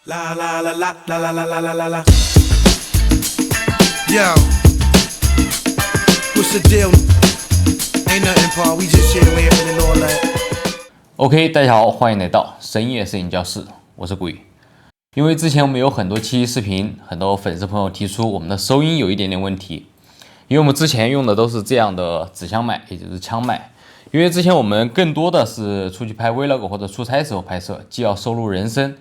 La la la la la la la la la la. Yo, what's the deal? Ain't nothing, Paul. We just here laughing and all that. OK， 大家好，欢迎来到深夜摄影教室，我是鬼。因为之前我们有很多期视频，很多粉丝朋友提出我们的收音有一点点问题，因为我们之前用的都是这样的指向麦，也就是枪麦。因为之前我们更多的是出去拍 vlog 或者出差时候拍摄，既要收录人声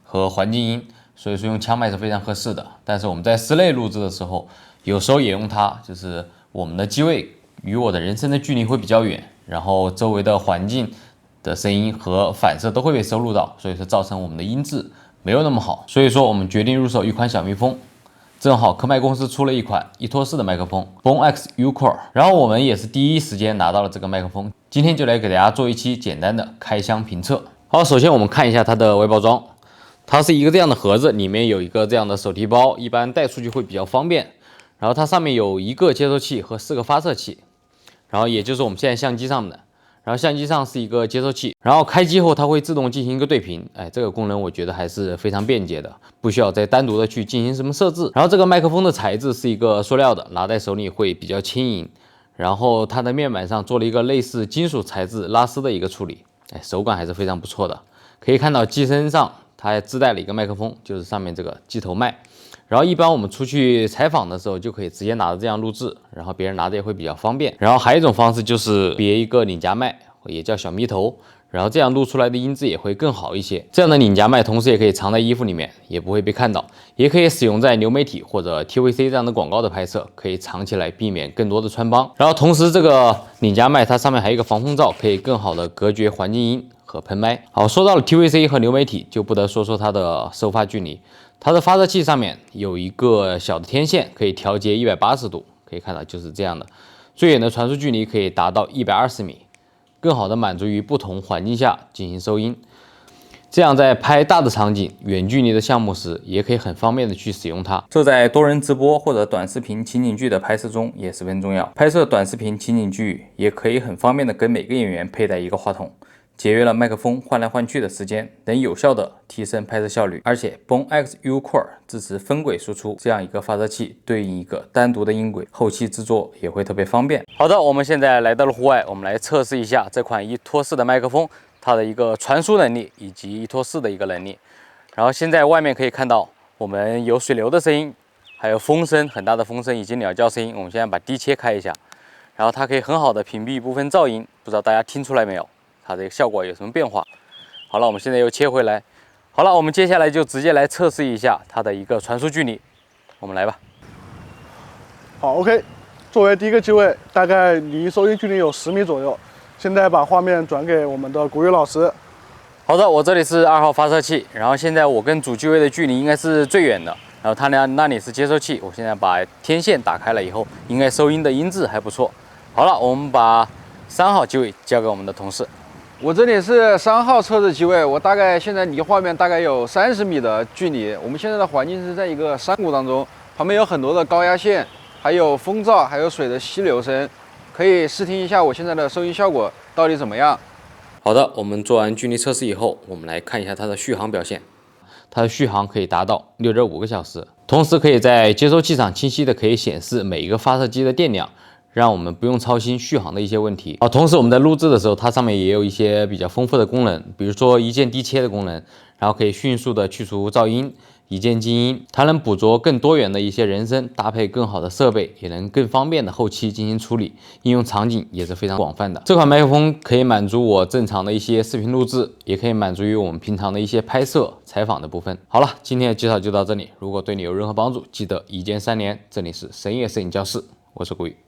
和环境音，所以说用枪麦是非常合适的。但是我们在室内录制的时候，有时候也用它，就是我们的机位与我的人声的距离会比较远，然后周围的环境的声音和反射都会被收录到，所以说造成我们的音质没有那么好。所以说我们决定入手一款小蜜蜂，正好科麦公司出了一款一托式的麦克风 Bone X U-Core， 然后我们也是第一时间拿到了这个麦克风，今天就来给大家做一期简单的开箱评测。好，首先我们看一下它的外包装，它是一个这样的盒子，里面有一个这样的手提包，一般带出去会比较方便。然后它上面有一个接收器和4个发射器，然后也就是我们现在相机上的。然后相机上是一个接收器，然后开机后它会自动进行一个对频，这个功能我觉得还是非常便捷的，不需要再单独的去进行什么设置。然后这个麦克风的材质是一个塑料的，拿在手里会比较轻盈。然后它的面板上做了一个类似金属材质拉丝的一个处理，手感还是非常不错的。可以看到机身上它还自带了一个麦克风，就是上面这个机头麦。然后一般我们出去采访的时候就可以直接拿着这样录制，然后别人拿着也会比较方便。然后还有一种方式就是别一个领夹麦，也叫小咪头，然后这样录出来的音质也会更好一些。这样的领夹麦同时也可以藏在衣服里面，也不会被看到，也可以使用在流媒体或者 TVC 这样的广告的拍摄，可以藏起来避免更多的穿帮。然后同时这个领夹麦它上面还有一个防风罩，可以更好的隔绝环境音和喷麦。好，说到了 TVC 和流媒体，就不得说说它的收发距离。它的发射器上面有一个小的天线，可以调节180度，可以看到就是这样的，最远的传输距离可以达到120米，更好的满足于不同环境下进行收音。这样在拍大的场景、远距离的项目时，也可以很方便的去使用它。这在多人直播或者短视频情景剧的拍摄中也十分重要。拍摄短视频情景剧也可以很方便的跟每个演员佩戴一个话筒，节约了麦克风换来换去的时间，能有效的提升拍摄效率。而且 Bone X U-Core 支持分轨输出，这样一个发射器对应一个单独的音轨，后期制作也会特别方便。好的，我们现在来到了户外，我们来测试一下这款一托式的麦克风，它的一个传输能力以及一托式的一个能力。然后现在外面可以看到我们有水流的声音，还有风声，很大的风声以及鸟叫声音。我们现在把低切开一下，然后它可以很好的屏蔽部分噪音，不知道大家听出来没有？它这个效果有什么变化？好了，我们现在又切回来。好了，我们接下来就直接来测试一下它的一个传输距离。我们来吧。好 ，OK。作为第一个机位，大概离收音距离有10米左右。现在把画面转给我们的古雨老师。好的，我这里是2号发射器，然后现在我跟主机位的距离应该是最远的，然后它那里是接收器。我现在把天线打开了以后，应该收音的音质还不错。好了，我们把3号机位交给我们的同事。我这里是3号测试机位，我大概现在离画面大概有30米的距离。我们现在的环境是在一个山谷当中，旁边有很多的高压线，还有风噪，还有水的溪流声，可以试听一下我现在的收音效果到底怎么样。好的，我们做完距离测试以后，我们来看一下它的续航表现。它的续航可以达到6.5个小时，同时可以在接收器上清晰的可以显示每一个发射机的电量，让我们不用操心续航的一些问题。同时我们在录制的时候，它上面也有一些比较丰富的功能，比如说一键低切的功能，然后可以迅速的去除噪音，一键静音，它能捕捉更多元的一些人声，搭配更好的设备，也能更方便的后期进行处理，应用场景也是非常广泛的。这款麦克风可以满足我正常的一些视频录制，也可以满足于我们平常的一些拍摄、采访的部分。好了，今天的介绍就到这里，如果对你有任何帮助，记得一键3连。这里是深夜摄影教室，我是古雨。